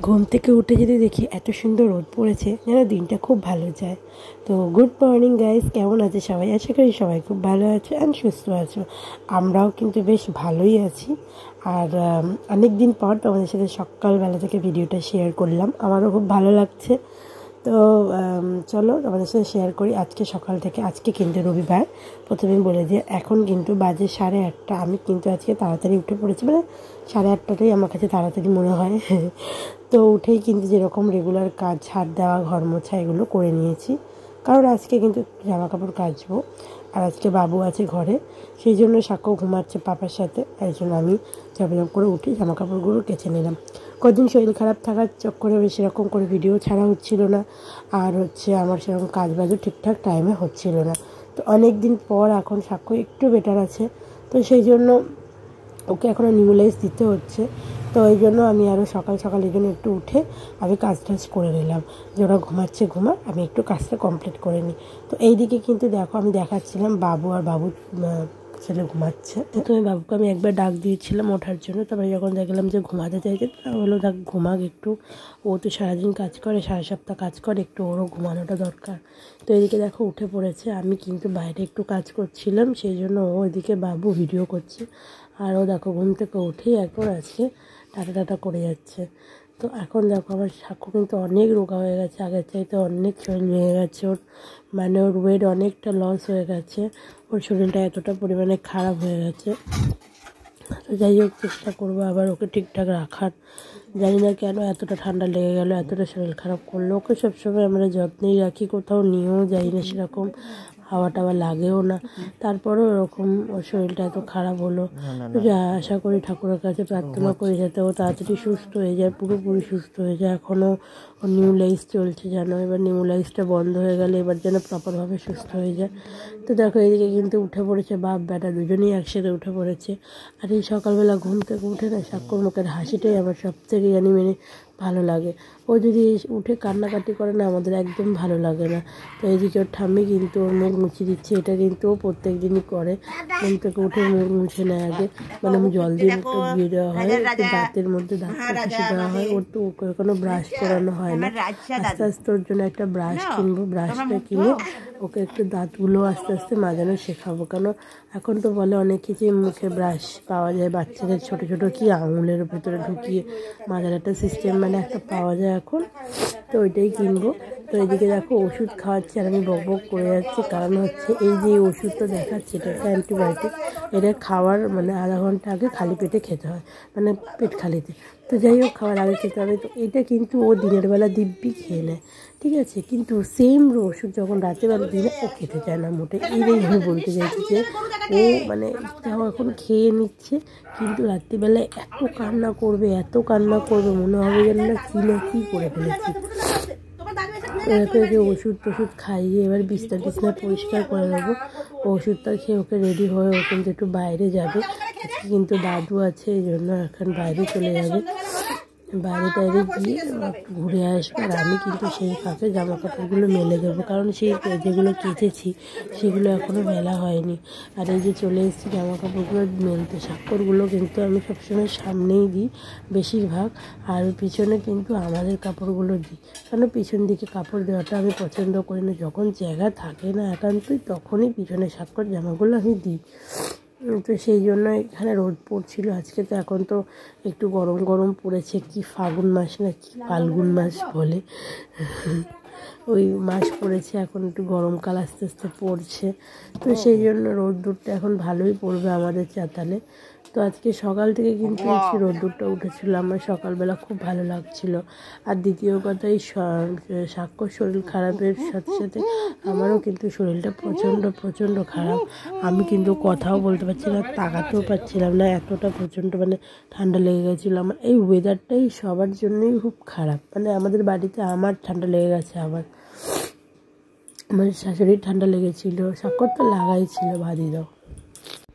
ঘুম থেকে উঠে যদি দেখি এত সুন্দর রোদ পড়েছে যেন দিনটা খুব ভালো যায়। তো গুড মর্নিং গাইস, কেমন আছে সবাই? আশা করি সবাই খুব ভালো আছো অ্যান্ড সুস্থ আছো। আমরাও কিন্তু বেশ ভালোই আছি। আর অনেক দিন পর তোমাদের সাথে সকালবেলা থেকে ভিডিওটা শেয়ার করলাম, আমারও খুব ভালো লাগছে। তো চলো তোমাদের সাথে শেয়ার করি আজকে সকাল থেকে। আজকে কিন্তু রবিবার, প্রথমেই বলে দিয়ে এখন কিন্তু বাজে 8:30। আমি কিন্তু আজকে তাড়াতাড়ি উঠে পড়েছি, মানে 8:30টাই আমার কাছে তাড়াতাড়ি মনে হয়। তো উঠেই কিন্তু যেরকম রেগুলার কাজ, ঝাড় দেওয়া, ঘর মোছা এগুলো করে নিয়েছি, কারণ আজকে কিন্তু জামা কাপড় কাচবো। আর আজকে বাবু আছে ঘরে, সেই জন্য সাক্ষ্য ঘুমাচ্ছে পাপার সাথে, তাই জন্য আমি ঝাপঝাপ করে উঠে জামা কাপড়গুলো কেচে নিলাম। কদিন শরীর খারাপ থাকার চক্করে সেরকম করে ভিডিও ছাড়া হচ্ছিল না, আর আমার সেরকম কাজ বাজও ঠিকঠাক টাইমে হচ্ছিল না। তো অনেক দিন পর এখন সাক্ষ্য একটু বেটার আছে, তো সেই জন্য ওকে এখনও নিউলাইজ দিতে হচ্ছে। তো এই জন্য আমি আরও সকাল সকাল এই জন্য একটু উঠে আমি কাজ টাজ করে নিলাম, যে ওরা ঘুমাচ্ছে ঘুমাক, আমি একটু কাজটা কমপ্লিট করে নিই। তো এইদিকে কিন্তু দেখো আমি দেখাচ্ছিলাম বাবু আর বাবু ছেলে ঘুমাচ্ছে। তো আমি বাবুকে আমি একবার ডাক দিয়েছিলাম ওঠার জন্য, তারপরে যখন দেখলাম যে ঘুমাতে চাইছে, তা হলো দেখ ঘুমাক একটু, ও তো সারাদিন কাজ করে, সারা সপ্তাহ কাজ করে, একটু ওরও ঘুমানোটা দরকার। তো এদিকে দেখো উঠে পড়েছে, আমি কিন্তু বাইরে একটু কাজ করছিলাম, সেই জন্য ও এদিকে বাবু ভিডিও করছে। আর ও দেখো ঘুম থেকে উঠেই এখন আজকে টাটা টাটা করে যাচ্ছে। তো এখন দেখো আমার সাক্ষ্য কিন্তু অনেক রোগা হয়ে গেছে, আগের চাইতে অনেক শরীর ভেঙে গেছে ওর, মানে ওর ওয়েট অনেকটা লস হয়ে গেছে, ওর শরীরটা এতটা পরিমাণে খারাপ হয়ে গেছে। তো যাই হোক চেষ্টা করবো আবার ওকে ঠিকঠাক রাখার। জানি না কেন এতটা ঠান্ডা লেগে গেল, এতটা শরীর খারাপ করলো। ওকে সবসময় আমরা যত্নেই রাখি, কোথাও নিয়েও যাই না সেরকম, হাওয়া টাওয়া লাগেও না, তারপরেও এরকম ওর শরীরটা এত খারাপ হলো। আশা করি ঠাকুরের কাছে প্রার্থনা করি যাতে ও তাড়াতাড়ি সুস্থ হয়ে যায়, পুরোপুরি সুস্থ হয়ে যায়। এখনও ওর নিউলাইজ চলছে জানো, এবার নিউলাইজটা বন্ধ হয়ে গেলে এবার যেন প্রপারভাবে সুস্থ হয়ে যায়। তো দেখো এইদিকে কিন্তু উঠে পড়েছে বাপ বেটা দুজনেই একসাথে উঠে পড়েছে। আর এই সকালবেলা ঘুম থেকে উঠে না সাক্ষ্যর মুখের হাসিটাই আমার সব থেকে মানে ভালো লাগে। ও যদি উঠে কান্নাকাটি করে না, আমাদের একদম ভালো লাগে না। তো এইদিকে ওর ঠাম্মি কিন্তু ওর মুখ মুছে দিচ্ছে, এটা কিন্তু ও প্রত্যেক দিনই করে। ঘুম থেকে উঠে মুখ মুছে নেয় আগে, মানে জল দিয়ে মুখটা ধুয়ে দেওয়া হয়, একটু দাঁতের মধ্যে দাঁতটা ঘষে দেওয়া হয়। ওর তো ওকে কোনো ব্রাশ করানো হয় না, আস্তে আস্তে ওর জন্য একটা ব্রাশ কিনবো, ব্রাশটা কিনে ওকে একটু দাঁতগুলো আস্তে আস্তে মাজানো শেখাবো। কেন এখন তো বলে অনেক কিছুই মুখে ব্রাশ পাওয়া যায়, বাচ্চাদের ছোট ছোট কি আঙুলের ভেতরে ঢুকিয়ে মাজার একটা সিস্টেম মানে একটা পাওয়া যায় এখন, তো ওইটাই কিনবো। তো এদিকে দেখো ওষুধ খাওয়াচ্ছে আর আমি বক বক করে যাচ্ছি, কারণ এই যে ওষুধটা দেখাচ্ছে এটা একটা অ্যান্টিবায়োটিক, এটা খাওয়ার মানে আধা ঘন্টা আগে খালি পেটে খেতে হয়, মানে পেট খালিতে। তো যাই হোক খাওয়ার আগে খেতে হবে। তো এটা কিন্তু ও দিনের বেলা দিব্যি খেয়ে নেয়, ঠিক আছে, কিন্তু সেম ওষুধ যখন রাতেরবেলা দিলে ও খেতে চায় না মোটে। এইটাই আমি বলতে চাইছি যে ও মানে তাও এখন খেয়ে নিচ্ছে, কিন্তু রাত্রিবেলায় এত কান্না করবে, এত কান্না করবে, মনে হবে যেন না কী করে ফেলেছি। ওকে ওষুধ টষুধ খাইয়ে এবার বিছনা টিছনা পরিষ্কার করে নেবো। ওষুধটা খেয়ে ওকে রেডি হয়ে ও কিন্তু একটু বাইরে যাবে, কিন্তু দাদু আছে এই জন্য এখন বাইরে চলে যাবে, বাইরে টাইরে গিয়ে ঘুরে আসবে। আর আমি কিন্তু সেই ফাঁকে জামা কাপড়গুলো মেলে দেবো, কারণ সেই যেগুলো কেচেছি সেগুলো এখনও মেলা হয়নি। আর এই যে চলে এসেছি জামা কাপড়গুলো মেলতে, স্বাক্ষরগুলো কিন্তু আমি সবসময় সামনেই দিই বেশিরভাগ, আর পিছনে কিন্তু আমাদের কাপড়গুলো দিই, কারণ পিছন দিকে কাপড় দেওয়াটা আমি পছন্দ করি না। যখন জায়গা থাকে না একান্তই, তখনই পিছনে স্বাক্ষর জামাগুলো আমি দিই। তো সেই জন্য এখানে রোদ পড়ছিল আজকে, তো এখন তো একটু গরম গরম পড়েছে, কি ফাগুন মাস না কি ফাল্গুন মাস বলে, ওই মাস পড়েছে, এখন একটু গরমকাল আস্তে আস্তে পড়ছে। তো সেই জন্য রোদ্দুরটা এখন ভালোই পড়বে আমাদের চাতালে। তো আজকে সকাল থেকে কিন্তু এই রোদ্দুরটা উঠেছিল, আমার সকালবেলা খুব ভালো লাগছিল। আর দ্বিতীয় কথা, এই সাক্ষ্যর শরীর খারাপের সাথে সাথে আমারও কিন্তু শরীরটা প্রচণ্ড প্রচণ্ড খারাপ। আমি কিন্তু কথাও বলতে পারছি না, তাকাতেও পারছিলাম না, এতটা প্রচণ্ড মানে ঠান্ডা লেগে গেছিলো আমার। এই ওয়েদারটাই সবার জন্যই খুব খারাপ, মানে আমাদের বাড়িতে আমার ঠান্ডা লেগে গেছে, আবার আমার শাশুড়ির ঠান্ডা লেগেছিলো, সাক্ষ্যর তো লাগাই ছিল ভাজি দাও।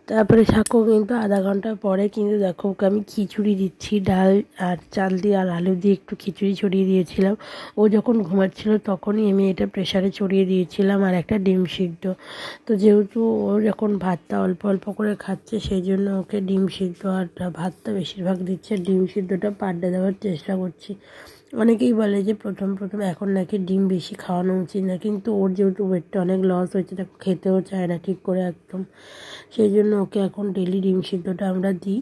তারপরে সাক্ষ্য কিন্তু আধা ঘন্টা পরে কিন্তু দেখো ওকে আমি খিচুড়ি দিচ্ছি, ডাল আর চাল দিয়ে আর আলু দিয়ে একটু খিচুড়ি ছড়িয়ে দিয়েছিলাম। ও যখন ঘুমাচ্ছিল তখনই আমি এটা প্রেসারে ছড়িয়ে দিয়েছিলাম, আর একটা ডিম সিদ্ধ। তো যেহেতু ও যখন ভাতটা অল্প অল্প করে খাচ্ছে, সেই জন্য ওকে ডিম সিদ্ধ আর ভাতটা বেশিরভাগ দিচ্ছে, ডিম সিদ্ধটা পাড্ডা দেওয়ার চেষ্টা করছি। অনেকেই বলে যে প্রথম এখন নাকি ডিম বেশি খাওয়ানো উচিত না, কিন্তু ওর যেহেতু ওয়েটটা অনেক লস হয়েছে, তাকে খেতেও চায় না ঠিক করে একদম, সেই জন্য ওকে এখন ডেলি ডিম সিদ্ধটা আমরা দিই।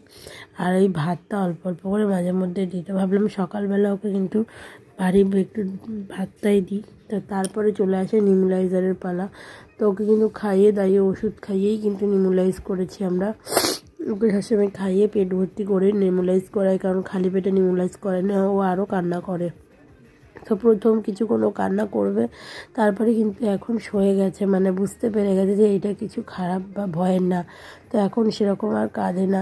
আর এই ভাতটা অল্প অল্প করে মাঝে মধ্যে দিই। তো ভাবলাম সকালবেলা ওকে কিন্তু ভারী একটু ভাতটাই দিই। তো তারপরে চলে আসে নিমুলাইজারের পালা। তো ওকে কিন্তু খাইয়ে দাইয়ে ওষুধ খাইয়েই কিন্তু নিমুলাইজ করেছি আমরা। ওকে সবসময় খাইয়ে পেট ভর্তি করে নিমুলাইজ করাই, কারণ খালি পেটে নিমুলাইজ করে না ও আরও কান্না করে। তো প্রথম কিছুক্ষণ ও কান্না করবে, তারপরে কিন্তু এখন সয়ে গেছে, মানে বুঝতে পেরে গেছে যে এটা কিছু খারাপ বা ভয়ের না। তো এখন সেরকম আর কাঁদে না,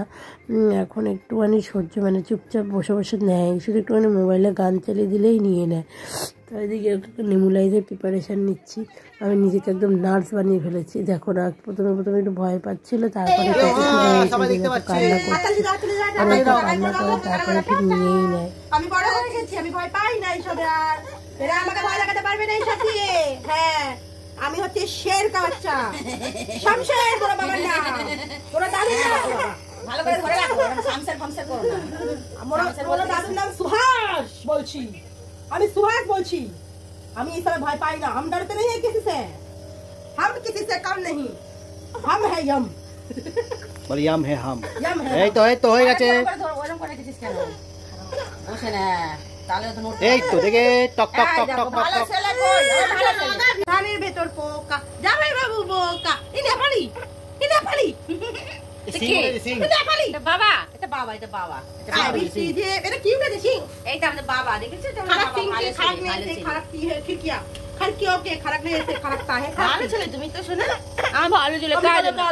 এখন একটুখানি সহ্য মানে চুপচাপ বসে বসে নেয়, শুধু একটুখানি মোবাইলে গান চালিয়ে দিলেই নিয়ে নেয়। তো এদিকে নেমুলাইজের প্রিপারেশান নিচ্ছি। আমি নিজেকে একদম নার্স বানিয়ে ফেলেছি। দেখো না, প্রথমে একটু ভয় পাচ্ছিল, তারপরে কান্না করছে, কান্না করে তারপরে ঠিক নিয়েই নেয়। আমি বড় হয়ে গেছি, আমি ভয় পাই না এইসবে, আর এরা আমাকে ভয় লাগাতে পারবে না এইসব দিয়ে। হ্যাঁ, আমি হচ্ছে শের কা বাচ্চা, শামশের বড় বাবার না, বড় দাদু না। ভালো করে ধরে রাখো, শামশের করো না। আমার দাদুর নাম সুহাস বলছি, আমি सुहास बोलছি। আমি এই সবে ভয় পাই না। हम डरते नहीं है किसी से, हम किसी से कम नहीं, हम है यम। বল ইয়াম হে হাম। यम है, এই তো হয়ে গেছে। ওরকম করে দিছিস কেন? বসে না, তাহলে তো নোট। এই তো দেখে টক টক টক টক টক। ভালো ছেলে কই? ভালো ছেলে। ধানের ভেতর পোকা, জামাই বাবু বোকা। ইনে পারি, ইনে পারি। এটা পারি। এটা বাবা, এটা বাবা, এটা বাবা। এটা কি উঠেছে সিং? এইটা আমাদের বাবা, দেখেছো তো? খারাপ সিং কে খারাপ মেয়ে से খারাপ কি है खिड़कियां खिड़कियों के खराब नहीं से खराबता है। ভালো ছেলে তুমি তো শোনো না, আমি ভালো ছেলে কাজ না।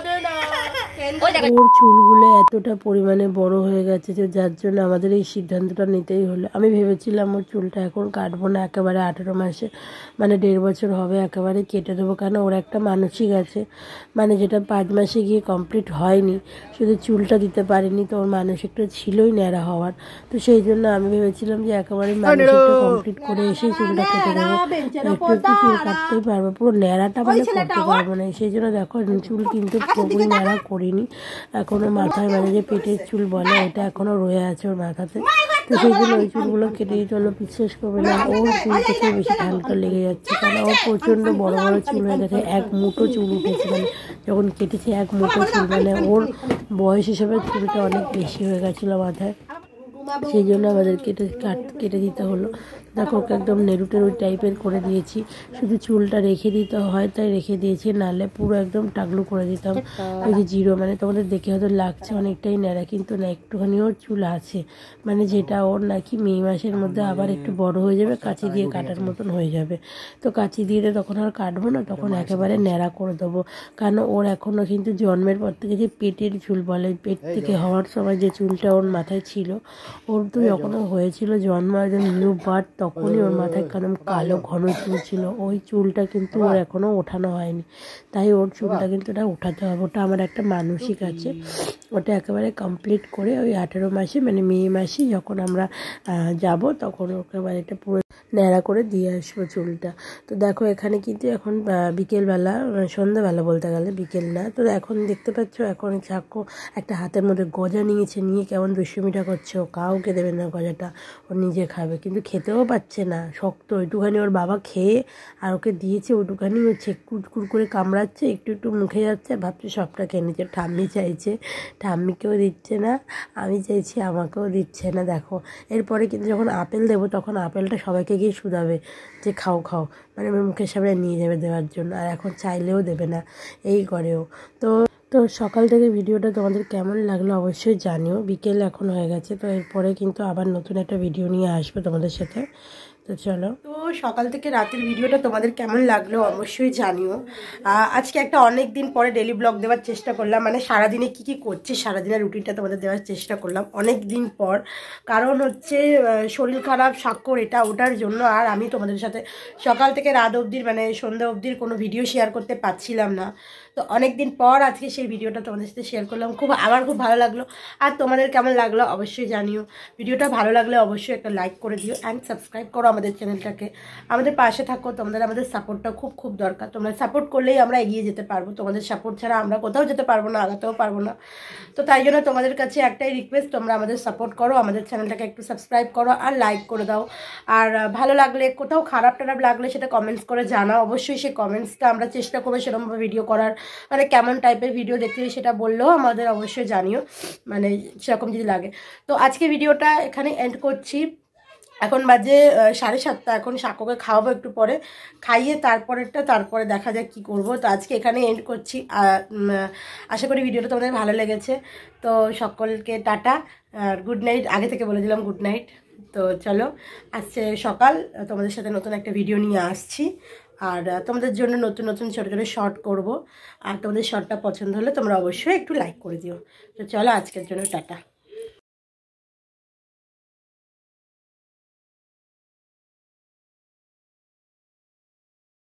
ওর চুলগুলো এতটা পরিমাণে বড় হয়ে গেছে যে যার জন্য আমাদের এই সিদ্ধান্তটা নিতেই হলো। আমি ভেবেছিলাম ওর চুলটা এখন কাটবো না, একেবারে 18 মাসে মানে 1.5 বছর হবে একেবারে কেটে দেবো, কারণ ওর একটা মানসিক আছে, মানে যেটা 5 মাসে গিয়ে কমপ্লিট হয়নি, শুধু চুলটা দিতে পারিনি, তো ওর মানসিকটা ছিলই ন্যাড়া হওয়ার। তো সেই জন্য আমি ভেবেছিলাম যে একেবারে মানসিকটা কমপ্লিট করে এসেই চুলটা কেটে দেবো, একটু চুল কাটতেই পারবো, পুরো ন্যাড়াটা মানে করতে পারবো না। সেই জন্য দেখো চুল কিন্তু পুরোপুরি ন্যাড়া করিনি এখনো, মাথায় মানে যে পেটের চুল বলে ওটা এখনো রয়ে আছে ওর মাথাতে। তো সেই জন্য ওই চুলগুলো কেটে দিতে হলো। বিশ্বাস করবে না, ওর চুল থেকে বেশি ঠান্ডা লেগে যাচ্ছে, কারণ ওর প্রচণ্ড বড় বড় চুল হয়ে গেছে, এক মুঠো চুল উঠেছে, মানে যখন কেটেছে এক মুঠো চুল, মানে ওর বয়স হিসেবে চুলটা অনেক বেশি হয়ে গেছিলো মাথায়, সেই জন্য আমাদের কেটে দিতে হলো। দেখো ওকে একদম নেরু টাইপের করে দিয়েছি, শুধু চুলটা রেখে দিতে হয় তাই রেখে দিয়েছি, নাহলে পুরো একদম টাকলু করে দিতাম। ওই যে জিরো, মানে তোমাদের দেখে হয়তো লাগছে অনেকটাই ন্যাড়া, কিন্তু না, একটুখানি ওর চুল আছে, মানে যেটা ওর নাকি মে মাসের মধ্যে আবার একটু বড় হয়ে যাবে, কাঁচি দিয়ে কাটার মতন হয়ে যাবে। তো কাঁচি দিয়ে তখন আর কাটবো না, তখন একেবারে ন্যাড়া করে দেবো, কারণ ওর এখনও কিন্তু জন্মের পর থেকে যে পেটের চুল বলে, পেট থেকে হওয়ার সময় যে চুলটা ওর মাথায় ছিল, ওর তো যখনও হয়েছিল জন্ম একদম নিউ বার্থ, তখনই ওর মাথায় কারণ কালো ঘন চুল ছিল, ওই চুলটা কিন্তু ওর এখনও ওঠানো হয়নি, তাই ওর চুলটা কিন্তু ওটা উঠাতে হবে। ওটা আমার একটা মানসিক আছে, ওটা একেবারে কমপ্লিট করে ওই 18 মাসে মানে মে মাসে যখন আমরা যাব, তখন একেবারে এটা পুরো ন্যাড়া করে দিয়ে আসবো চুলটা। তো দেখো এখানে কিন্তু এখন বিকেলবেলা, সন্ধ্যাবেলা বলতে গেলে, বিকেল না। তো এখন দেখতে পাচ্ছ এখন চাকু একটা হাতের মধ্যে গজা নিয়েছে, নিয়ে কেমন দুষ্টুমিটা করছে, ও কাউকে দেবে না গজাটা, ও নিজে খাবে, কিন্তু খেতেও পাচ্ছে না, শক্ত। ওইটুখানি ওর বাবা খেয়ে আর ওকে দিয়েছে, ওইটুখানি ও কুটকুর করে কামড়াচ্ছে, একটু একটু মুখে যাচ্ছে, ভাবছে সবটা খেয়ে নিচ্ছে। ঠাম্মি চাইছে, ঠাম্মিকেও দিচ্ছে না, আমি চাইছি আমাকেও দিচ্ছে না। দেখো এরপরে কিন্তু যখন আপেল দেবো, তখন আপেলটা সবাইকে গিয়ে শুধাবে যে খাও খাও, মানে মুখের সামনে নিয়ে যাবে দেওয়ার জন্য, আর এখন চাইলেও দেবে না, এই করেও। তো সকাল থেকে ভিডিওটা তোমাদের কেমন লাগলো অবশ্যই জানিও। বিকেল এখন হয়ে গেছে, তো এরপরে কিন্তু আবার নতুন একটা ভিডিও নিয়ে আসবো তোমাদের সাথে। তো চলো, তো সকাল থেকে রাতের ভিডিওটা তোমাদের কেমন লাগলো অবশ্যই জানিও। আজকে একটা অনেক দিন পরে ডেলি ব্লগ দেওয়ার চেষ্টা করলাম, মানে সারাদিনে কী করছি সারাদিনের রুটিনটা তোমাদের দেওয়ার চেষ্টা করলাম অনেক দিন পর, কারণ হচ্ছে শরীর খারাপ, স্বাক্ষর, এটা ওটার জন্য। আর আমি তোমাদের সাথে সকাল থেকে রাত অবধির মানে সন্ধ্যা অবধির কোনো ভিডিও শেয়ার করতে পারছিলাম না। তো অনেক দিন পর আজকে সেই ভিডিওটা তোমাদের সাথে শেয়ার করলাম, আমার খুব ভালো লাগলো। আর তোমাদের কেমন লাগলো অবশ্যই জানিও। ভিডিওটা ভালো লাগলে অবশ্যই একটা লাইক করে দিও অ্যান্ড সাবস্ক্রাইব করো আমাদের চ্যানেলটাকে, আমাদের পাশে থাকো। তোমাদের আমাদের সাপোর্টটা খুব দরকার। তোমরা সাপোর্ট করলেই আমরা এগিয়ে যেতে পারবো, তোমাদের সাপোর্ট ছাড়া আমরা কোথাও যেতে পারবো না, আগাতেও পারবো না। তো তাই জন্য তোমাদের কাছে একটাই রিকোয়েস্ট, তোমরা আমাদের সাপোর্ট করো, আমাদের চ্যানেলটাকে একটু সাবস্ক্রাইব করো আর লাইক করে দাও। আর ভালো লাগলে, কোথাও খারাপ টারাপ লাগলে সেটা কমেন্টস করে জানাও। অবশ্যই সেই কমেন্টসটা আমরা চেষ্টা করবো সেরকমভাবে ভিডিও করার, মানে কেমন টাইপের ভিডিও দেখতে সেটা বললেও আমাদের অবশ্যই জানিও, মানে সেরকম যদি লাগে। তো আজকে ভিডিওটা এখানে এন্ড করছি। এখন বাজে 7:30। এখন সাকোকে খাওয়াবো একটু পরে, খাইয়ে তারপরে দেখা যাক কী করবো। তো আজকে এখানে এন্ড করছি। আশা করি ভিডিওটা তোমাদের ভালো লেগেছে। তো সকলকে টাটা আর গুড নাইট। আগে থেকে বলে দিলাম গুড নাইট। তো চলো, আজকে সকাল, তোমাদের সাথে নতুন একটা ভিডিও নিয়ে আসছি। আর তোমাদের জন্য নতুন ছোটো ছোটো শর্ট করবো। আর তোমাদের শর্টটা পছন্দ হলে তোমরা অবশ্যই একটু লাইক করে দিও। তো চলো, আজকের জন্য টাটা।